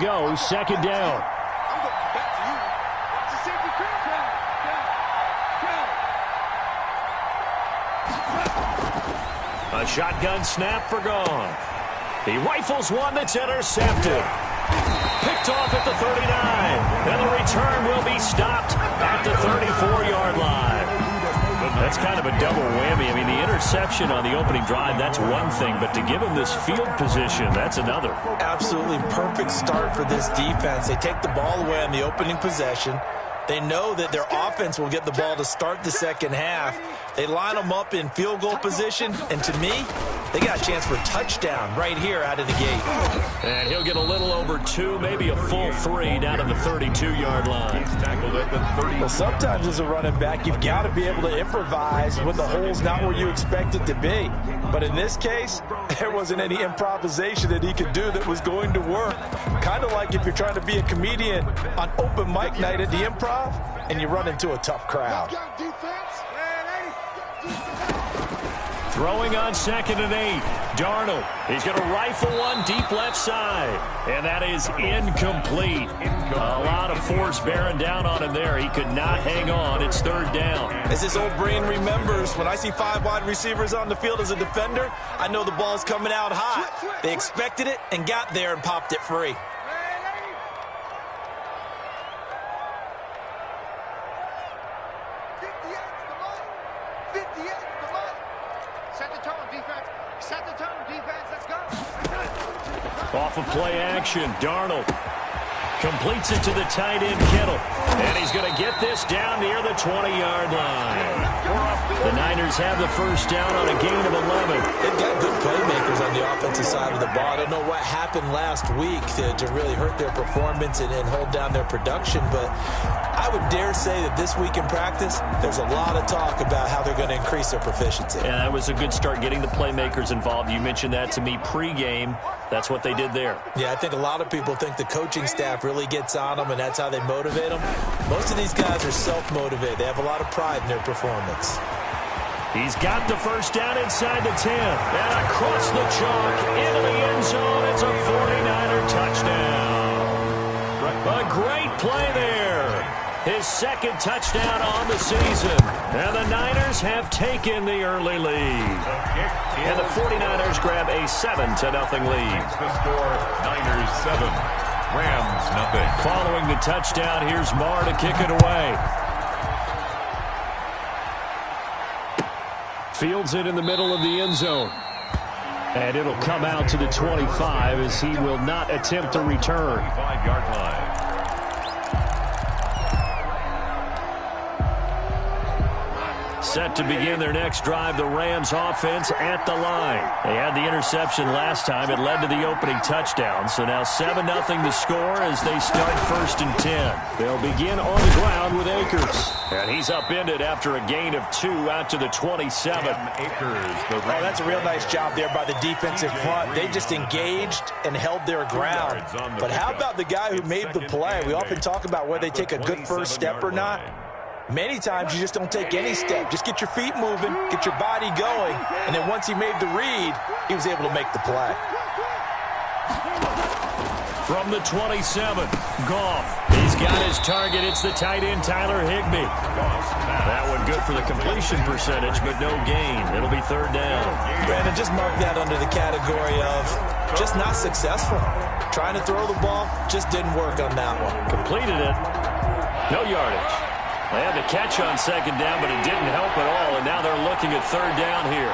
Go, second down. I'm going back to you. It's a safety A shotgun snap for Goff. He rifles one that's intercepted. Picked off at the 39. And the return will be stopped at the 34-yard line. That's kind of a double whammy. I mean, the interception on the opening drive, that's one thing. But to give him this field position, that's another. Absolutely perfect start for this defense. They take the ball away on the opening possession. They know that their offense will get the ball to start the second half. They line them up in field goal position, and to me, they got a chance for a touchdown right here out of the gate. And he'll get a little over 2, maybe a full 3 down to the 32-yard line. He's tackled at the 30. Well, sometimes as a running back, you've got to be able to improvise when the hole's not where you expect it to be. But in this case, there wasn't any improvisation that he could do that was going to work. Kind of like if you're trying to be a comedian on open mic night at the Improv and you run into a tough crowd. Throwing on 2nd and 8. Darnold. He's going to rifle one deep left side. And that is incomplete. A lot of force bearing down on him there. He could not hang on. It's 3rd down. As his old brain remembers, when I see 5 wide receivers on the field as a defender, I know the ball's coming out hot. They expected it and got there and popped it free. Off of play action, Darnold completes it to the tight end, Kittle. And he's going to get this down near the 20-yard line. The Niners have the first down on a gain of 11. They've got good playmakers on the offensive side of the ball. I don't know what happened last week to really hurt their performance and hold down their production, but I would dare say that this week in practice, there's a lot of talk about how they're going to increase their proficiency. Yeah, that was a good start getting the playmakers involved. You mentioned that to me pregame. That's what they did there. Yeah, I think a lot of people think the coaching staff really gets on them, and that's how they motivate them. Most of these guys are self-motivated. They have a lot of pride in their performance. He's got the first down inside the 10. And across the chalk into the end zone. It's a 49er touchdown. A great play there. His 2nd touchdown on the season. And the Niners have taken the early lead. And the 49ers grab a 7-0 lead. The score, Niners 7, Rams nothing. Following the touchdown, here's Marr to kick it away. Fields it in the middle of the end zone. And it'll come out to the 25 as he will not attempt to return. 25-yard line. Set to begin their next drive, the Rams offense at the line. They had the interception last time. It led to the opening touchdown. So now 7-0 to score as they start 1st and 10. They'll begin on the ground with Akers. And he's upended after a gain of 2 out to the 27. Oh, that's a real nice job there by the defensive front. They just engaged and held their ground. But how about the guy who made the play? We often talk about whether they take a good first step or not. Many times you just don't take any step. Just get your feet moving, get your body going, and then once he made the read, he was able to make the play. From the 27, Goff. He's got his target. It's the tight end, Tyler Higbee. That one good for the completion percentage, but no gain. It'll be 3rd down. Brandon, just mark that under the category of just not successful. Trying to throw the ball just didn't work on that one. Completed it. No yardage. They had the catch on 2nd down, but it didn't help at all, and now they're looking at 3rd down here.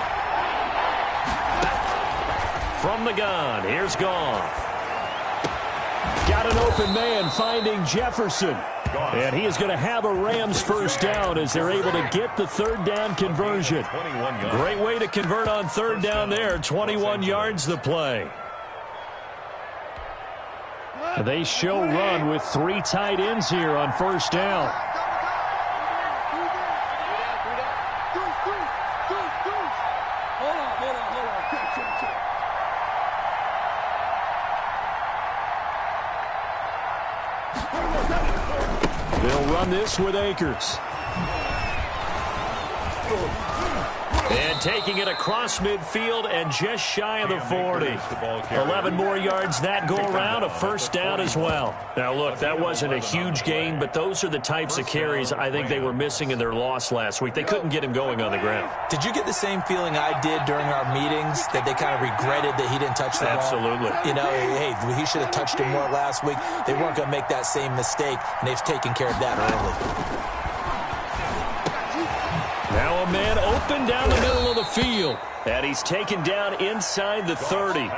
From the gun, here's Goff. Got an open man finding Jefferson. And he is going to have a Rams first down as they're able to get the 3rd down conversion. Great way to convert on 3rd down there. 21 yards the play. They show run with 3 tight ends here on 1st down. They'll run this with Akers. And taking it across midfield and just shy of the 40. 11 more yards that go around, a first down as well. Now, look, that wasn't a huge gain, but those are the types of carries I think they were missing in their loss last week. They couldn't get him going on the ground. Did you get the same feeling I did during our meetings, that they kind of regretted that he didn't touch the ball? Absolutely. You know, hey, he should have touched it more last week. They weren't going to make that same mistake, and they've taken care of that early. Now a man open down the middle of the field. And he's taken down inside the 30.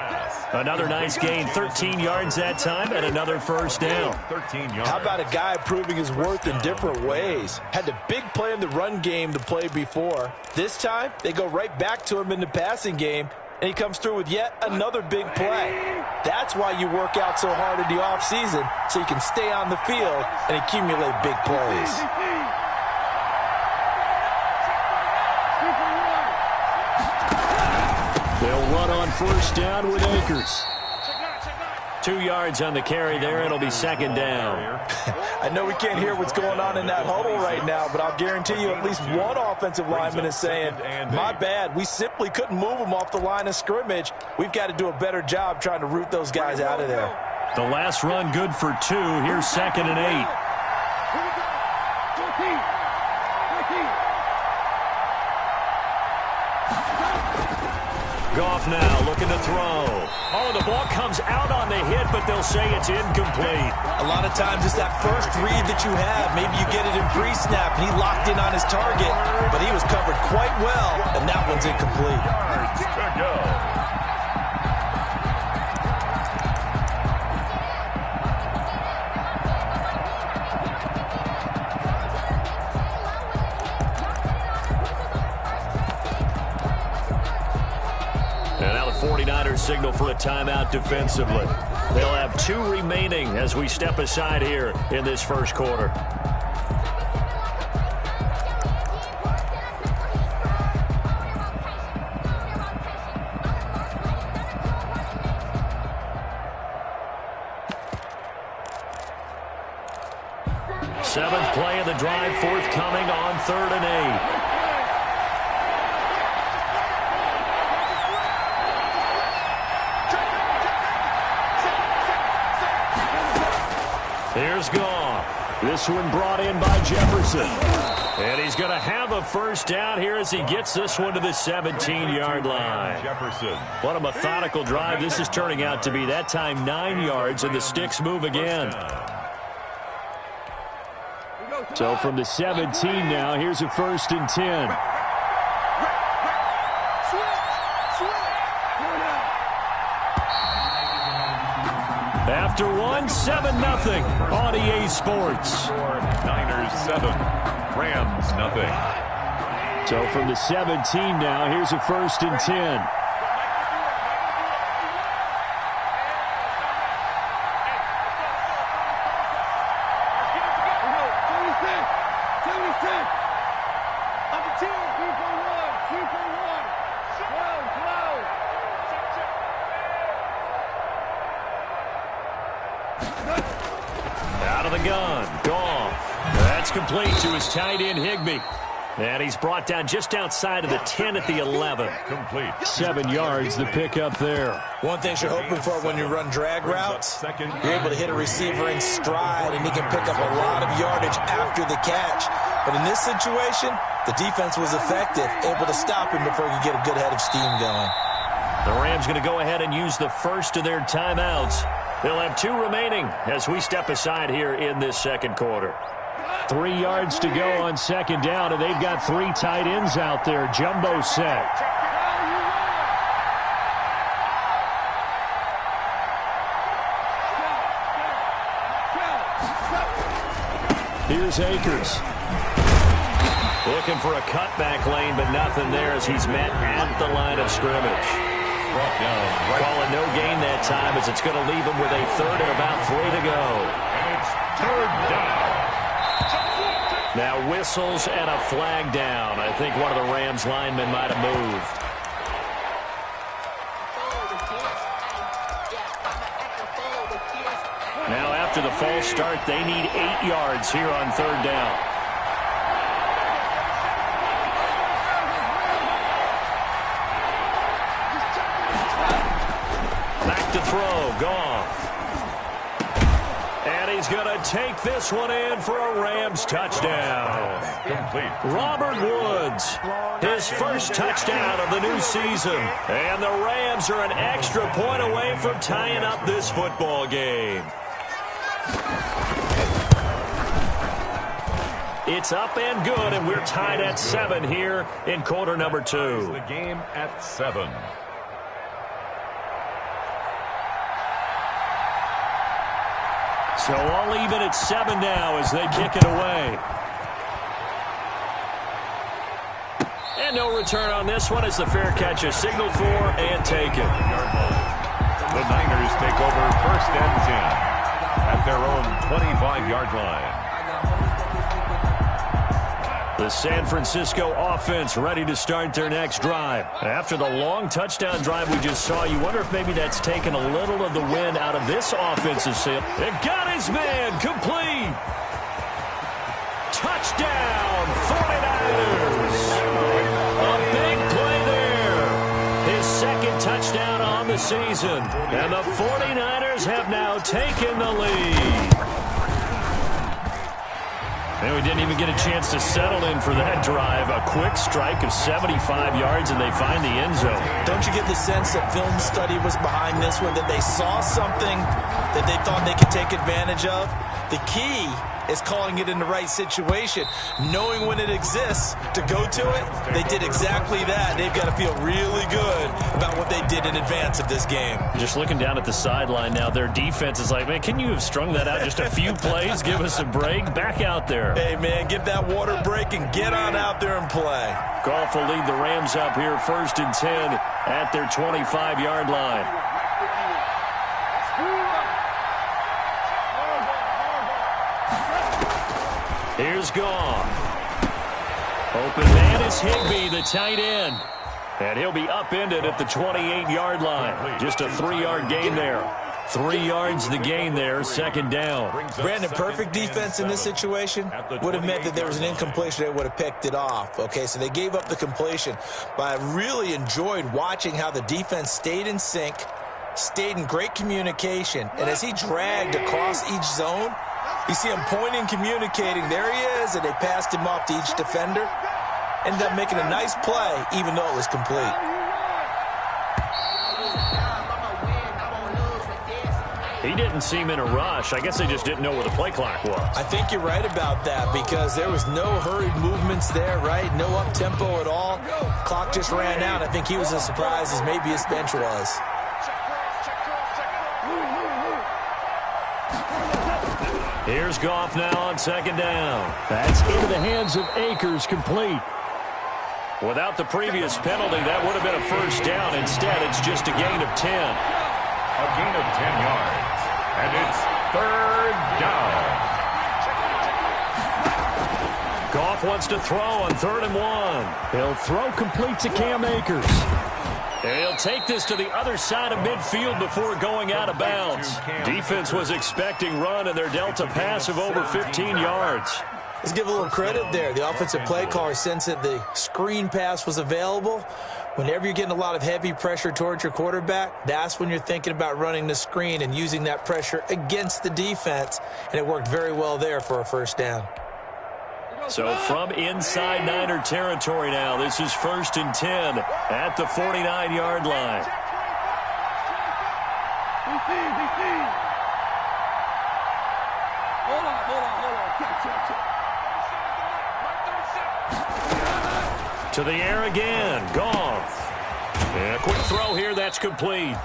Another nice gain, 13 yards that time, and another first down. How about a guy proving his worth in different ways? Had the big play in the run game to play before. This time, they go right back to him in the passing game, and he comes through with yet another big play. That's why you work out so hard in the offseason, so you can stay on the field and accumulate big plays. They'll run on first down with Akers. 2 yards on the carry there. It'll be second down. I know we can't hear what's going on in that huddle right now, but I'll guarantee you at least one offensive lineman is saying, my bad, we simply couldn't move them off the line of scrimmage. We've got to do a better job trying to root those guys out of there. The last run good for 2. Here's 2nd and 8. Goff now looking to throw. Oh, the ball comes out on the hit, but they'll say it's incomplete. A lot of times it's that first read that you have. Maybe you get it in pre-snap, and he locked in on his target, but he was covered quite well, and that one's incomplete. And now the 49ers signal for a timeout defensively. They'll have 2 remaining as we step aside here in this first quarter. Seventh play of the drive forthcoming on 3rd and 8. Here's Goff. This one brought in by Jefferson. And he's going to have a first down here as he gets this one to the 17-yard line. Jefferson. What a methodical drive this is turning out to be. That time 9 yards, and the sticks move again. So from the 17 now, here's a 1st and 10. After one, 7-0 on EA Sports. Niners 7, Rams nothing. So from the 17 now, here's a 1st and 10. Out of the gun, Goff. That's complete to his tight end, Higbee. And he's brought down just outside of the 10 at the 11. Complete. 7 yards, the pickup there. One thing you're hoping for when you run drag routes, you're able to hit a receiver in stride, and he can pick up a lot of yardage after the catch. But in this situation, the defense was effective, able to stop him before he could get a good head of steam going. The Rams going to go ahead and use the first of their timeouts. They'll have 2 remaining as we step aside here in this second quarter. 3 yards to go on second down, and they've got 3 tight ends out there. Jumbo set. Here's Akers. Looking for a cutback lane, but nothing there as he's met at the line of scrimmage. Calling no gain that time as it's going to leave him with a 3rd and about 3 to go. It's 3rd down. Now whistles and a flag down. I think one of the Rams linemen might have moved. Now after the false start, they need 8 yards here on 3rd down. to throw. Goff. And he's going to take this one in for a Rams touchdown. Complete. Robert Woods, his first touchdown of the new season. And the Rams are an extra point away from tying up this football game. It's up and good, and we're tied at 7 here in quarter number 2. The game at 7. So all even at 7 now as they kick it away. And no return on this one as the fair catch is signaled for and taken. The Niners take over 1st and 10 at their own 25-yard line. The San Francisco offense ready to start their next drive. After the long touchdown drive we just saw, you wonder if maybe that's taken a little of the wind out of this offensive set. It got his man complete. Touchdown, 49ers. A big play there. His second touchdown on the season. And the 49ers have now taken the lead. And we didn't even get a chance to settle in for that drive. A quick strike of 75 yards, and they find the end zone. Don't you get the sense that film study was behind this one, that they saw something that they thought they could take advantage of? The key is calling it in the right situation, knowing when it exists to go to it. They did exactly that. They've got to feel really good about what they did in advance of this game. Just looking down at the sideline now, their defense is like, man, can you have strung that out just a few plays? Give us a break. Back out there. Hey, man, give that water break and get on out there and play. Goff will lead the Rams up here 1st and 10 at their 25-yard line. Here's Goff. Open man is Higbee, the tight end. And he'll be upended at the 28-yard line. Just a 3-yard gain there. 3 yards the gain there, 2nd down. Brandon, perfect defense in this situation would have meant that there was an incompletion. They would have picked it off. Okay, so they gave up the completion. But I really enjoyed watching how the defense stayed in sync, stayed in great communication. And as he dragged across each zone, you see him pointing, communicating. There he is, and they passed him off to each defender. Ended up making a nice play, even though it was complete. He didn't seem in a rush. I guess they just didn't know where the play clock was. I think you're right about that because there was no hurried movements there, right? No up-tempo at all. Clock just ran out. I think he was as surprised as maybe his bench was. Here's Goff now on 2nd down. That's into the hands of Akers, complete. Without the previous penalty, that would have been a 1st down. Instead, it's just a gain of 10. A gain of 10 yards. And it's 3rd down. Goff wants to throw on 3rd and 1. He'll throw complete to Cam Akers. And he'll take this to the other side of midfield before going out of bounds. Defense was expecting run, and they're dealt a pass of over 15 yards. Let's give a little credit there. The offensive play caller sensed that the screen pass was available. Whenever you're getting a lot of heavy pressure towards your quarterback, that's when you're thinking about running the screen and using that pressure against the defense. And it worked very well there for a 1st down. So from inside Niner territory now, this is 1st and 10 at the 49-yard line. To the air again, Goff. And a quick throw here, that's complete.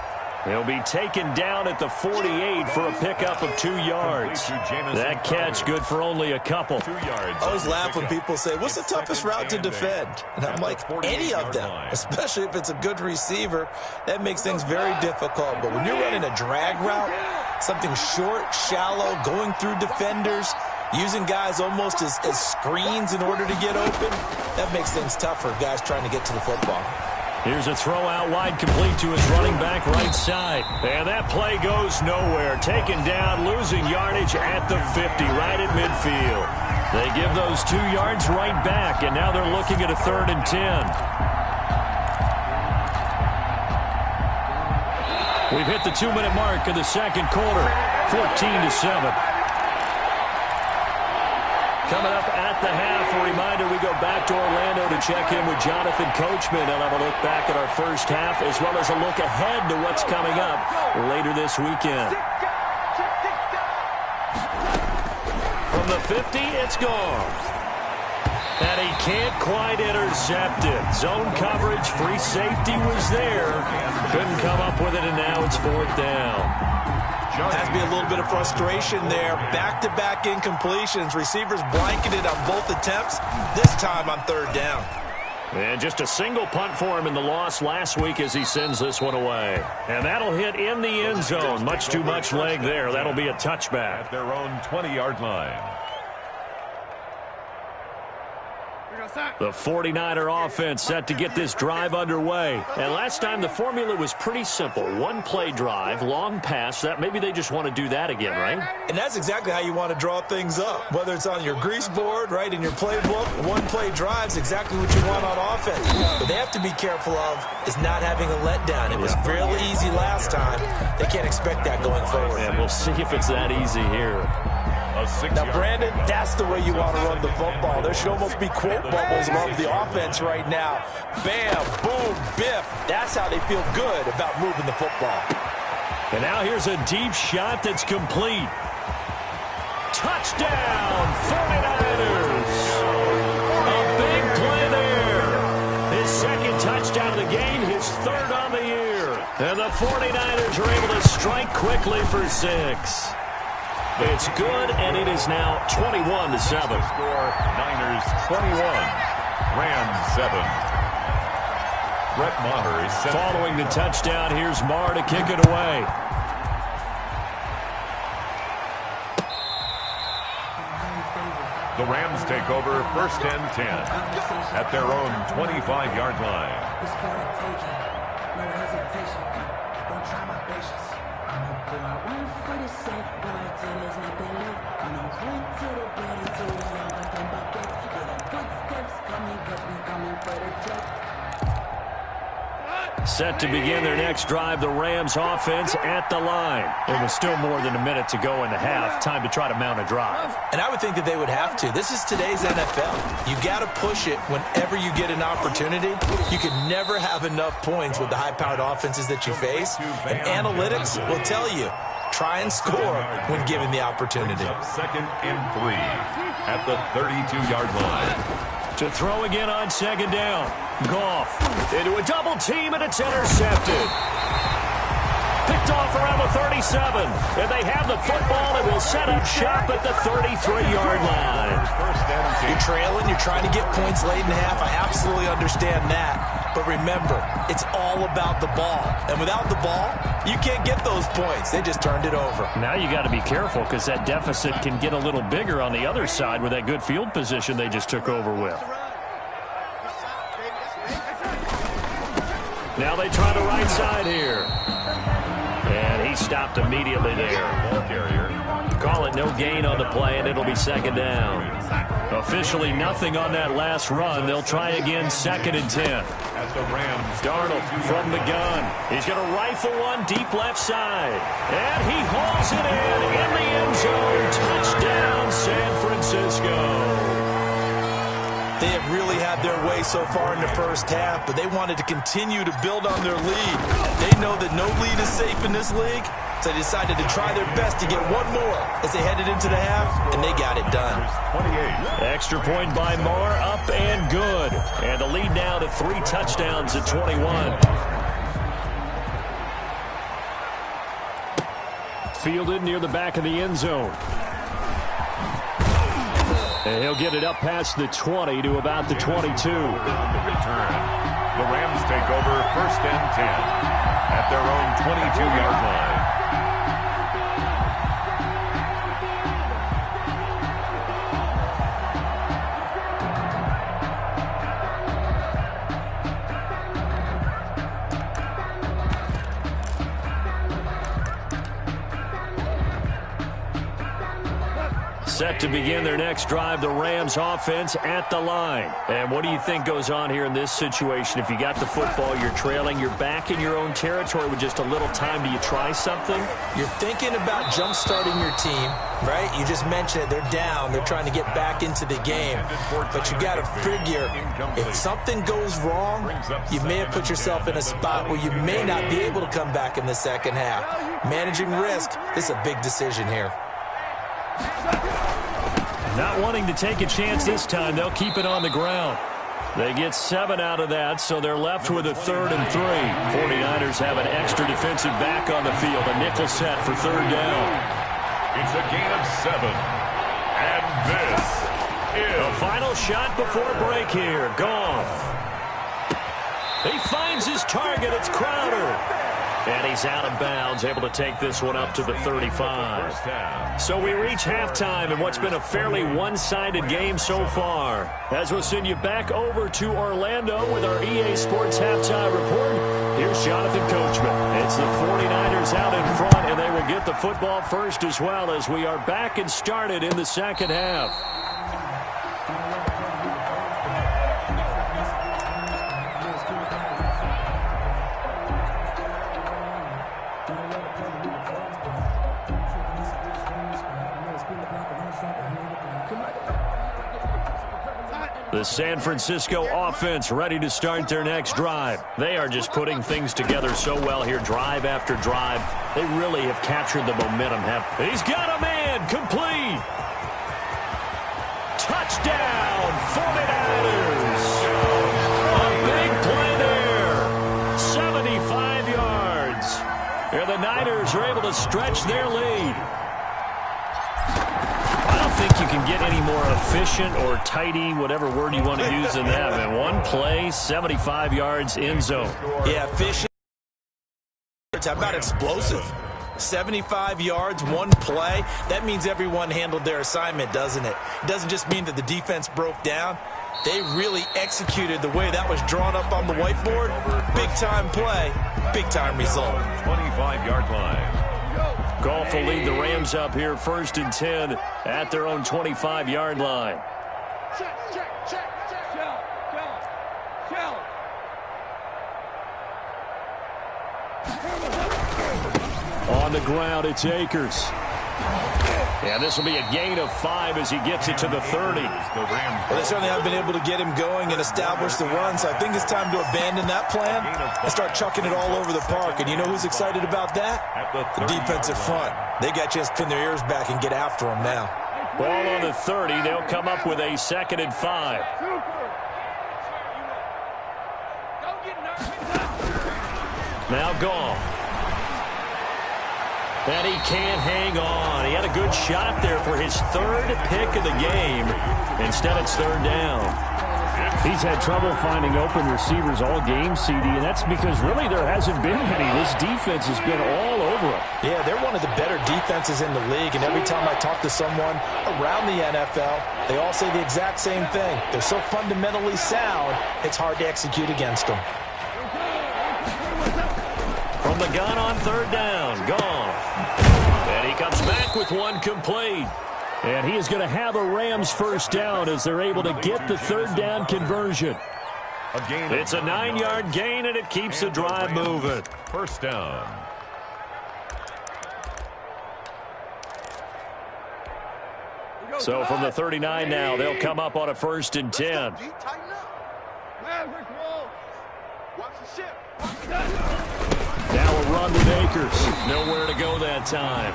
He'll be taken down at the 48 for a pickup of 2 yards. That catch good for only a couple. 2 yards. I always laugh when people say, what's the toughest route to defend? And I'm like, any of them, especially if it's a good receiver. That makes things very difficult. But when you're running a drag route, something short, shallow, going through defenders, using guys almost as screens in order to get open, that makes things tough for guys trying to get to the football. Here's a throw out wide, complete to his running back right side. And that play goes nowhere. Taken down, losing yardage at the 50, right at midfield. They give those 2 yards right back, and now they're looking at a 3rd and 10. We've hit the 2-minute mark of the second quarter, 14-7. Coming up at the half, a reminder, we go back to Orlando to check in with Jonathan Coachman and have a look back at our first half as well as a look ahead to what's coming up later this weekend. From the 50, it's gone. And he can't quite intercept it. Zone coverage, free safety was there. Couldn't come up with it, and now it's fourth down. Has to be a little bit of frustration there. Back-to-back incompletions. Receivers blanketed on both attempts, this time on third down. And just a single punt for him in the loss last week as he sends this one away. And that'll hit in the end zone. Much too much leg there. That'll be a touchback. At their own 20-yard line. The 49er offense set to get this drive underway. And last time the formula was pretty simple. One-play drive, long pass. That maybe they just want to do that again, right? And that's exactly how you want to draw things up. Whether it's on your grease board, right, in your playbook, one-play drive's exactly what you want on offense. What they have to be careful of is not having a letdown. It was fairly easy last time. They can't expect that going forward. And we'll see if it's that easy here. Now, Brandon, that's the way you want to run the football. There should almost be quote bubbles above the offense right now. Bam, boom, biff. That's how they feel good about moving the football. And now here's a deep shot that's complete. Touchdown, 49ers. A big play there. His second touchdown of the game, his third on the year. And the 49ers are able to strike quickly for 6. It's good, and it is now 21-7. Score, Niners 21, Rams 7. Brett Maher is set. Following the touchdown, here's Maher to kick it away. The Rams take over first and 10 at their own 25-yard line. No hesitation, don't try my patience. I'm a boy, I run for the safe boy till there's nothing left. I'm a run to the bread until the young got them buckets. Hear the footsteps coming, cause we coming for the jet. Set to begin their next drive, the Rams offense at the line. It was still more than a minute to go in the half. Time to try to mount a drive. And I would think that they would have to. This is today's NFL. You got to push it whenever you get an opportunity. You can never have enough points with the high-powered offenses that you face. And analytics will tell you, try and score when given the opportunity. Second and 3 at the 32-yard line. To throw again on second down. Goff into a double team, and it's intercepted. Picked off around the 37. And they have the football and will set up shop at the 33-yard line. You're trailing. You're trying to get points late in the half. I absolutely understand that. But remember, it's all about the ball. And without the ball, you can't get those points. They just turned it over. Now you got to be careful because that deficit can get a little bigger on the other side with that good field position they just took over with. Now they try the right side here. And he stopped immediately there. Ball carrier. Call it no gain on the play, and it'll be second down. Officially nothing on that last run. They'll try again, second and 10. At the Rams. Darnold from the gun. He's going to rifle one deep left side. And he hauls it in the end zone. Touchdown, San Francisco. They have really had their way so far in the first half, but they wanted to continue to build on their lead. They know that no lead is safe in this league, so they decided to try their best to get one more as they headed into the half, and they got it done. 28. Extra point by Maher, up and good. And the lead now to 3 touchdowns at 21. Fielded near the back of the end zone. And he'll get it up past the 20 to about the 22. The return. The Rams take over first and 10 at their own 22-yard line. Set to begin their next drive, the Rams offense at the line. And what do you think goes on here in this situation? If you got the football, you're trailing, you're back in your own territory with just a little time. Do you try something? You're thinking about jump-starting your team, right? You just mentioned it. They're down. They're trying to get back into the game. But you got to figure, if something goes wrong, you may have put yourself in a spot where you may not be able to come back in the second half. Managing risk, this is a big decision here. Not wanting to take a chance this time, they'll keep it on the ground. They get 7 out of that, so they're left with a 3rd and 3. 49ers have an extra defensive back on the field, a nickel set for 3rd down. It's a gain of 7. And this is the final shot before break here. Goff. He finds his target. It's Crowder. And he's out of bounds, able to take this one up to the 35. So we reach halftime in what's been a fairly one-sided game so far. As we'll send you back over to Orlando with our EA Sports Halftime Report, here's Jonathan Coachman. It's the 49ers out in front, and they will get the football first as well as we are back and started in the second half. The San Francisco offense ready to start their next drive. They are just putting things together so well here, drive after drive. They really have captured the momentum. He's got a man, complete. Touchdown, 49ers. A big play there. 75 yards. Here the Niners are able to stretch their lead. I think you can get any more efficient or tidy, whatever word you want to use in that. Man, one play, 75 yards, end zone. Yeah, efficient. How about explosive? 75 yards, one play. That means everyone handled their assignment, doesn't it? It doesn't just mean that the defense broke down. They really executed the way that was drawn up on the whiteboard. Big-time play, big-time result. 25-yard line. Goff will lead the Rams up here 1st and 10 at their own 25-yard line. Check. On the ground, it's Akers. And this will be a gain of 5 as he gets it to the 30. Well, they certainly haven't been able to get him going and establish the run, so I think it's time to abandon that plan and start chucking it all over the park. And you know who's excited about that? The defensive front. They got a chance to pin their ears back and get after him now. Ball on the 30. They'll come up with a 2nd and 5. Now Goff. And he can't hang on. He had a good shot there for his 3rd pick of the game. Instead, it's 3rd down. He's had trouble finding open receivers all game, CD, and that's because really there hasn't been any. This defense has been all over him. Yeah, they're one of the better defenses in the league, and every time I talk to someone around the NFL, they all say the exact same thing. They're so fundamentally sound, it's hard to execute against them. From the gun on 3rd down, Goff. And he comes back with one complete. And he is going to have a Rams 1st down as they're able to get the 3rd down conversion. It's a 9-yard gain, and it keeps the drive moving. 1st down. So from the 39 now, they'll come up on a 1st and 10. Now a run with Akers. Nowhere to go that time.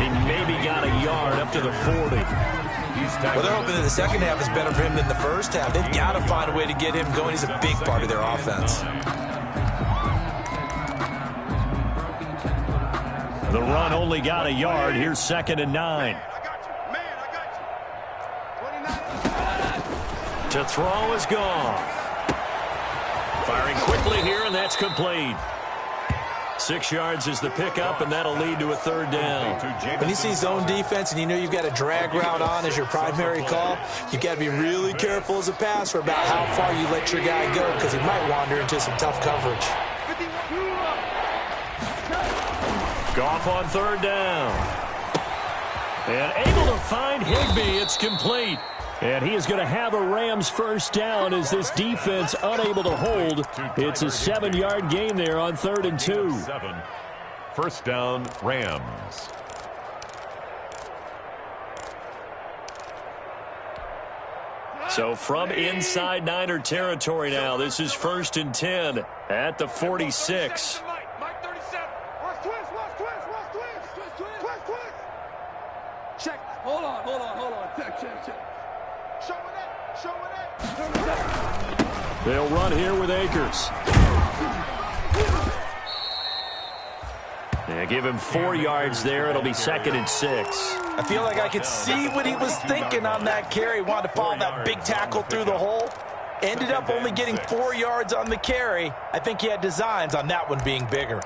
He maybe got a yard up to the 40. Well, they're hoping that the second half is better for him than the first half. They've got to find a way to get him going. He's a big part of their offense. The run only got a yard. Here's 2nd and 9. To throw is Goff. Firing quickly here, and that's complete. 6 yards is the pickup, and that'll lead to a 3rd down. When you see zone defense and you know you've got a drag route on as your primary call, you've got to be really careful as a passer about how far you let your guy go because he might wander into some tough coverage. Goff on 3rd down. And able to find Higbee. It's complete. And he is going to have a Rams first down as this defense unable to hold. It's a 7-yard gain there on 3rd and 2. First down, Rams. So from inside Niner territory now, this is 1st and 10 at the 46. Mike 37. Watch twist. Check. Hold on. Check. Show it. They'll run here with Akers. They give him 4 yards there. It'll be 2nd and 6. I feel like I could see what he was thinking on that carry. Wanted to follow that big tackle through the hole. Ended up only getting 4 yards on the carry. I think he had designs on that one being bigger.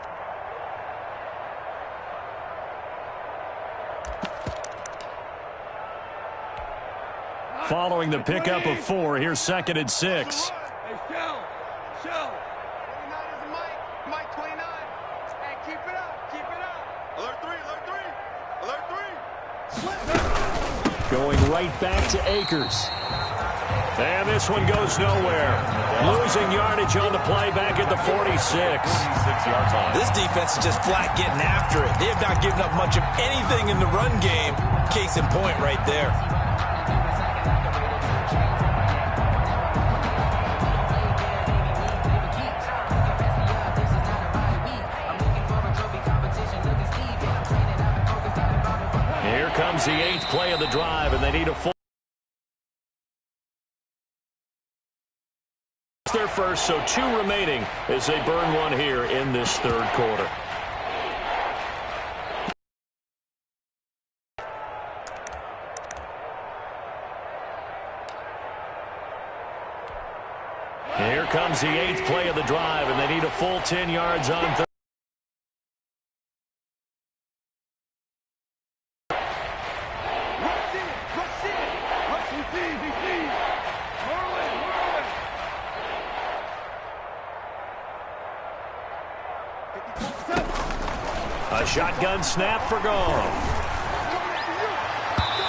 Following the pickup of 4, here's 2nd and 6. Hey, Shell. 29 is Mike 29. Hey, keep it up. Alert 3. Going right back to Akers. And this one goes nowhere. Losing yardage on the play back at the 46. 46 yards on. This defense is just flat getting after it. They have not given up much of anything in the run game. Case in point right there. Here comes the 8th play of the drive, and they need a full. Their first, so 2 remaining as they burn one here in this 3rd quarter. Here comes the 8th play of the drive, and they need a full 10 yards on 3rd. A shotgun snap for Goff.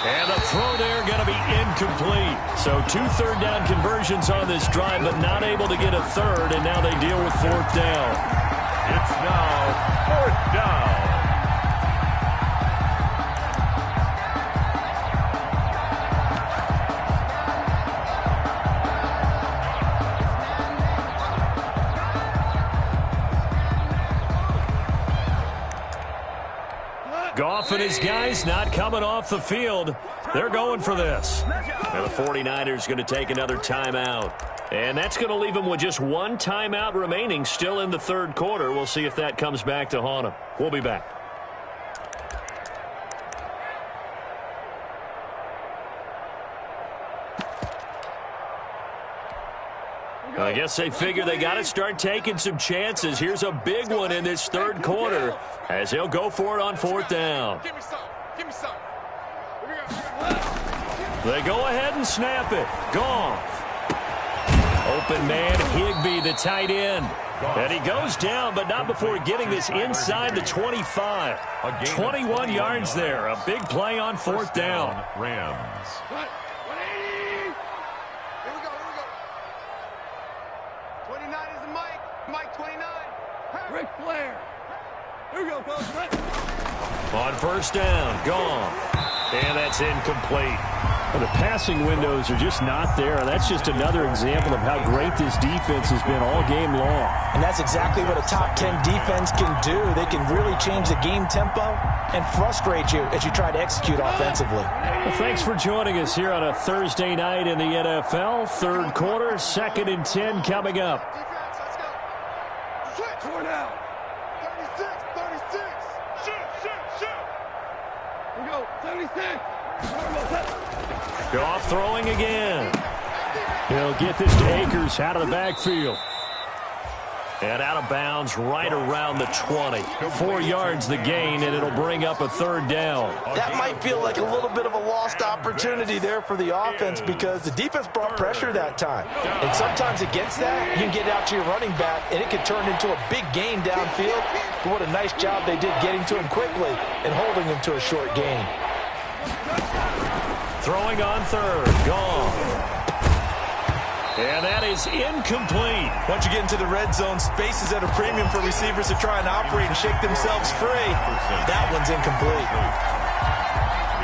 And the throw there going to be incomplete. So 2 third-down conversions on this drive, but not able to get a third, and now they deal with 4th down. It's now 4th down. Goff and his guys not coming off the field. They're going for this. And the 49ers going to take another timeout. And that's going to leave them with just 1 timeout remaining still in the 3rd quarter. We'll see if that comes back to haunt them. We'll be back. I guess they figure they got to start taking some chances. Here's a big one in this 3rd quarter as they'll go for it on 4th down. Give me some. They go ahead and snap it. Goff. Open man, Higbee, the tight end. And he goes down, but not before getting this inside the 25. 21 yards there. A big play on 4th down. Rams. 180. Here we go. 29 is Mike 29. Ric Flair. Here we go, Coach. On 1st down, Goff. And that's incomplete. Well, the passing windows are just not there. That's just another example of how great this defense has been all game long. And that's exactly what a top 10 defense can do. They can really change the game tempo and frustrate you as you try to execute offensively. Well, thanks for joining us here on a Thursday night in the NFL. 3rd quarter, 2nd and 10 coming up. Defense, let's go. Switch. 4 down. 36. Shoot. Here we go. 76. Goff throwing again. He'll get this to Akers out of the backfield. And out of bounds right around the 20. 4 yards the gain, and it'll bring up a 3rd down. That might feel like a little bit of a lost opportunity there for the offense because the defense brought pressure that time. And sometimes against that, you can get out to your running back, and it could turn into a big gain downfield. But what a nice job they did getting to him quickly and holding him to a short gain. Throwing on third. Gone. And that is incomplete. Once you get into the red zone, space is at a premium for receivers to try and operate and shake themselves free. That one's incomplete.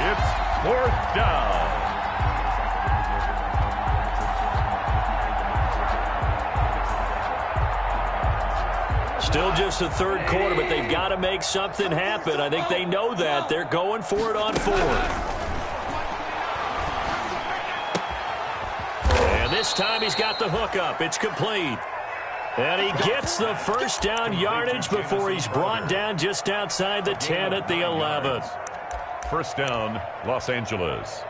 It's fourth down. Still just the third quarter, but they've got to make something happen. I think they know that. They're going for it on fourth. And this time he's got the hook up. It's complete. And he gets the first down yardage before he's brought down just outside the 10 at the 11. First down, Los Angeles.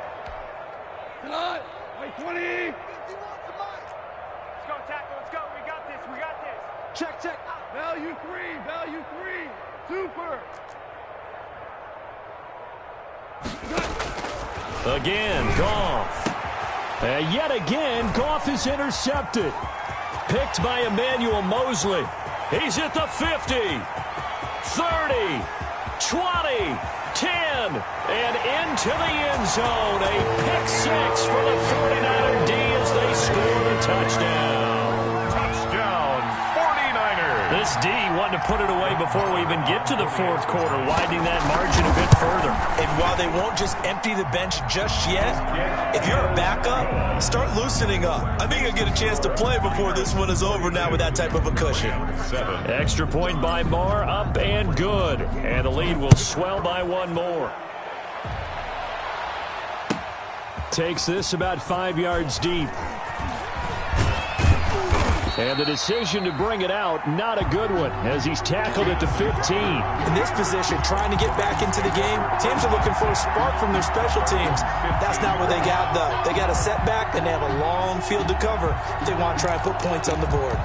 Come on. Wait, 20. Let's go, tackle. Let's go. We got this. We got this. Check, check. Value three. Value three. Super. Again, Goff. And yet again, Goff is intercepted. Picked by Emmanuel Mosley. He's at the 50, 30, 20, 10, and into the end zone. A pick six for the 49er D as they score the touchdown. Touchdown, 49ers. This D wanted to put it away before we even get to the fourth quarter, widening that margin a bit further. And while they won't just empty the bench just yet, if you're a backup, start loosening up. I think you'll get a chance to play before this one is over now with that type of a cushion. Extra point by Marr, up and good. And the lead will swell by one more. Takes this about 5 yards deep. And the decision to bring it out, not a good one, as he's tackled at the 15. In this position, trying to get back into the game, teams are looking for a spark from their special teams. That's not what they got, though. They got a setback, and they have a long field to cover if they want to try and put points on the board.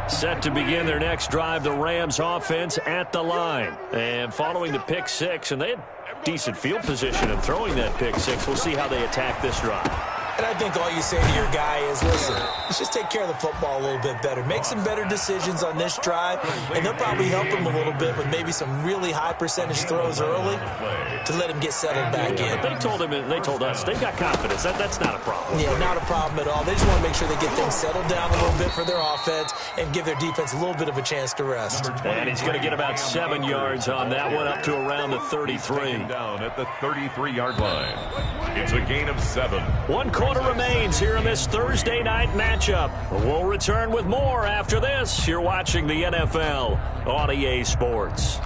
Set to begin their next drive, the Rams offense at the line. And following the pick six, and they had decent field position in throwing that pick six. We'll see how they attack this drive. And I think all you say to your guy is, listen, let's just take care of the football a little bit better. Make some better decisions on this drive, and they'll probably help him a little bit with maybe some really high percentage throws early to let him get settled back in. They told him, and they told us, they've got confidence. That's not a problem. Yeah, not a problem at all. They just want to make sure they get things settled down a little bit for their offense and give their defense a little bit of a chance to rest. And he's going to get about 7 yards on that one, up to around the 33. Down at the 33-yard line. It's a gain of 7. 1 quarter remains here in this Thursday night matchup. We'll return with more after this. You're watching the NFL on EA Sports.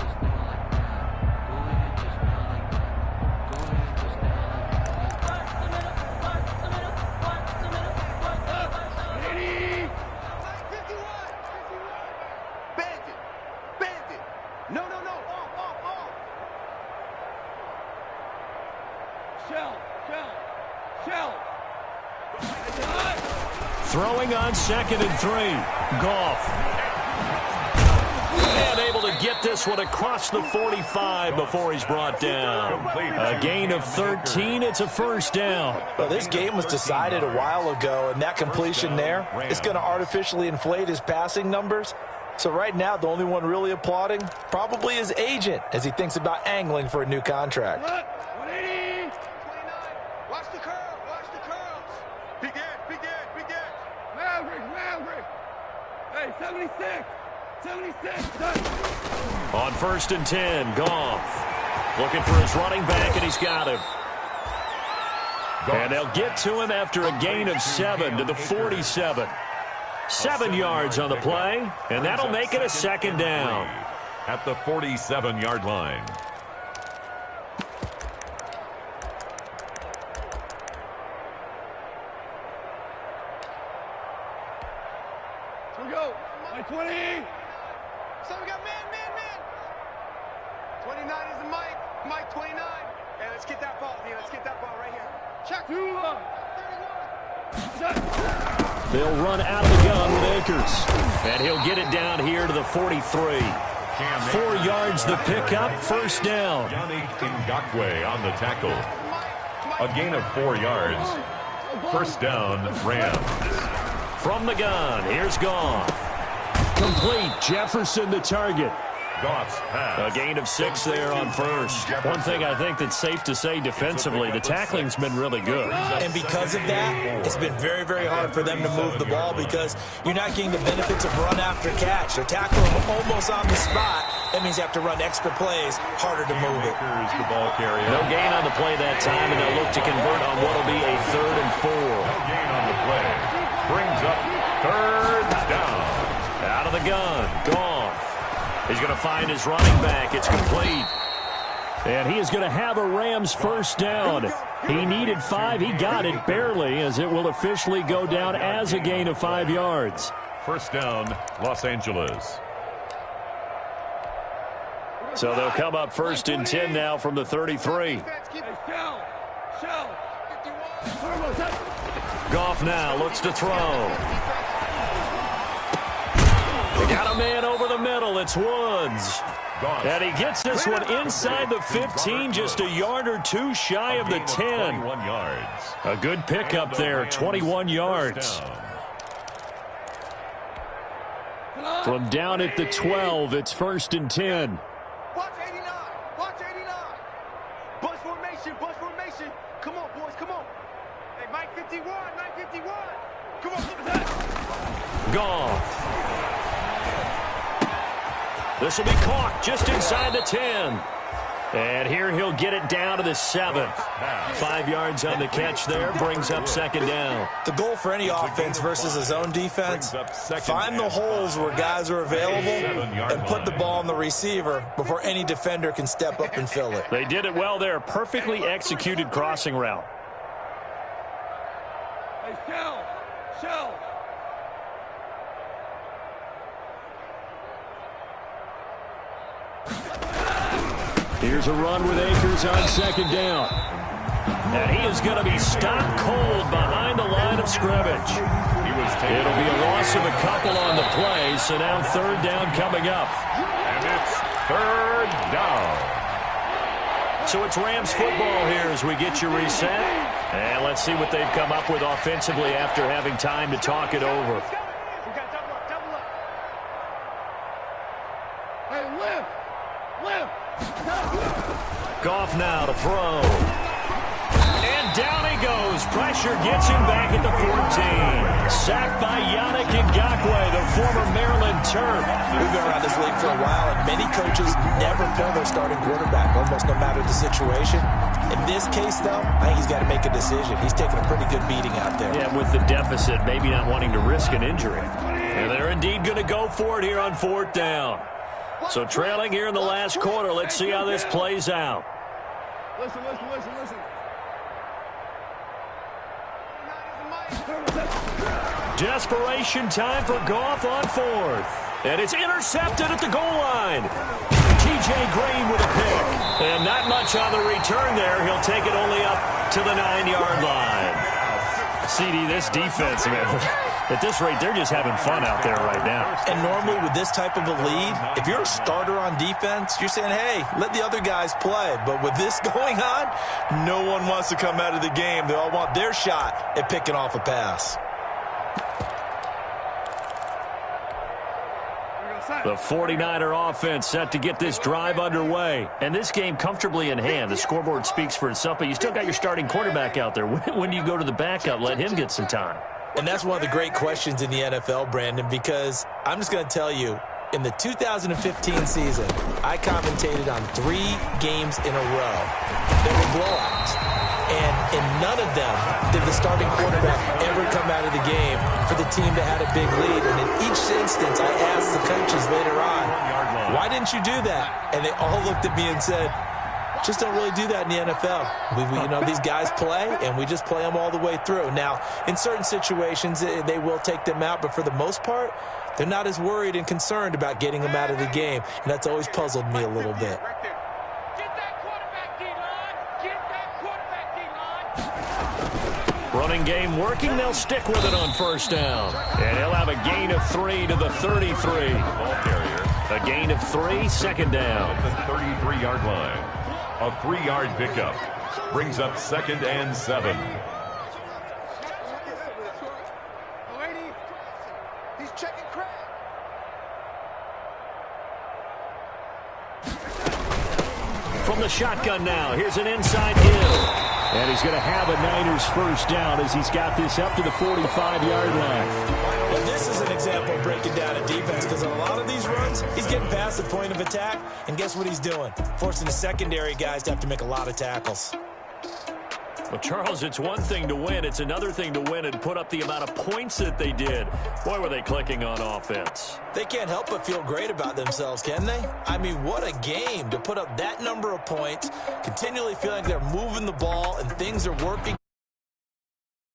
Throwing on 2nd and 3. Goff. And able to get this one across the 45 before he's brought down. A gain of 13. It's a first down. Well, this game was decided a while ago, and that completion there is going to artificially inflate his passing numbers. So right now, the only one really applauding probably his agent as he thinks about angling for a new contract. 180. 29. Watch the curl. Watch the curls. Begin. Maverick. Hey, 76. 76. Done. On 1st and 10, Goff. Looking for his running back, and he's got him. And they'll get to him after a gain of 7 to the 47. 7 yards on the play, and that'll make it a second down. At the 47-yard line. Here we go. My 20. So we got man. 29 is the Mike 29. Hey, let's get that ball, D. Let's get that ball right here. Check. 2 up. 31. They'll run out of the gun with Akers. And he'll get it down here to the 43. 4 yards the pickup, first down. Ngakwe on the tackle. A gain of 4 yards. First down, Rams. From the gun, here's Goff. Complete, Jefferson the target. A gain of 6 there on first. One thing I think that's safe to say defensively, the tackling's been really good. And because of that, it's been very, very hard for them to move the ball because you're not getting the benefits of run after catch. They're tackling almost on the spot. That means you have to run extra plays, harder to move it. Here's the ball carrier. No gain on the play that time, and they'll look to convert on what will be a 3rd and 4. No gain on the play. Brings up 3rd down. Out of the gun. Goff. He's going to find his running back. It's complete. And he is going to have a Rams first down. He needed 5. He got it barely, as it will officially go down as a gain of 5 yards. First down, Los Angeles. So they'll come up 1st and 10 now from the 33. Goff now looks to throw. They got a man over the middle. It's Woods. And he gets this one inside the 15, just a yard or 2 shy of the 10. 21 yards. A good pickup there, 21 yards. From down at the 12, it's 1st and 10. Watch 89. Watch 89. Bunch formation. Bunch formation. Come on, boys. Come on. Hey, Mike 51. Mike 51. Come on. Goff. This will be caught just inside the 10. And here he'll get it down to the 7. 5 yards on the catch there, brings up 2nd down. The goal for any offense versus a zone defense, find the holes where guys are available and put the ball on the receiver before any defender can step up and fill it. They did it well there. Perfectly executed crossing route. Hey, Shell. Here's a run with Akers on 2nd down. And he is going to be stopped cold behind the line of scrimmage. It'll be a loss of a couple on the play, so now 3rd down coming up. And it's 3rd down. So it's Rams football here as we get you reset. And let's see what they've come up with offensively after having time to talk it over. We got double up. Hey, lift. Goff now to throw. And down he goes. Pressure gets him back at the 14. Sacked by Yannick Ngakoue, the former Maryland Terp. We've been around this league for a while, and many coaches never pull their starting quarterback, almost no matter the situation. In this case, though, I think he's got to make a decision. He's taking a pretty good beating out there. Yeah, with the deficit, maybe not wanting to risk an injury. And they're indeed going to go for it here on 4th down. So trailing here in the last quarter. Let's see how this plays out. Listen. Desperation time for Goff on 4th. And it's intercepted at the goal line. T.J. Green with a pick. And not much on the return there. He'll take it only up to the 9-yard line. CD, this defense, man, at this rate, they're just having fun out there right now. And normally with this type of a lead, if you're a starter on defense, you're saying, hey, let the other guys play. But with this going on, no one wants to come out of the game. They all want their shot at picking off a pass. The 49er offense set to get this drive underway. And this game comfortably in hand. The scoreboard speaks for itself, but you still got your starting quarterback out there. When do you go to the backup? Let him get some time. And that's one of the great questions in the NFL, Brandon, because I'm just going to tell you, in the 2015 season, I commentated on 3 games in a row. They were blowouts. And in none of them did the starting quarterback ever come out of the game for the team that had a big lead. And in each instance, I asked the coaches later on, why didn't you do that? And they all looked at me and said, just don't really do that in the NFL. These guys play, and we just play them all the way through. Now, in certain situations, they will take them out, but for the most part, they're not as worried and concerned about getting them out of the game, and that's always puzzled me a little bit. Running game working. They'll stick with it on 1st down. And he'll have a gain of 3 to the 33. Ball carrier. A gain of 3, 2nd down. At the 33-yard line. A 3-yard pickup. Brings up 2nd and 7. He's checking crap. the shotgun now. Here's an inside hill. And he's going to have a Niners first down as he's got this up to the 45-yard line. Well, this is an example of breaking down a defense because on a lot of these runs, he's getting past the point of attack, and guess what he's doing? Forcing the secondary guys to have to make a lot of tackles. Well, Charles, it's one thing to win. It's another thing to win and put up the amount of points that they did. Boy, were they clicking on offense. They can't help but feel great about themselves, can they? I mean, what a game to put up that number of points, continually feeling like they're moving the ball and things are working.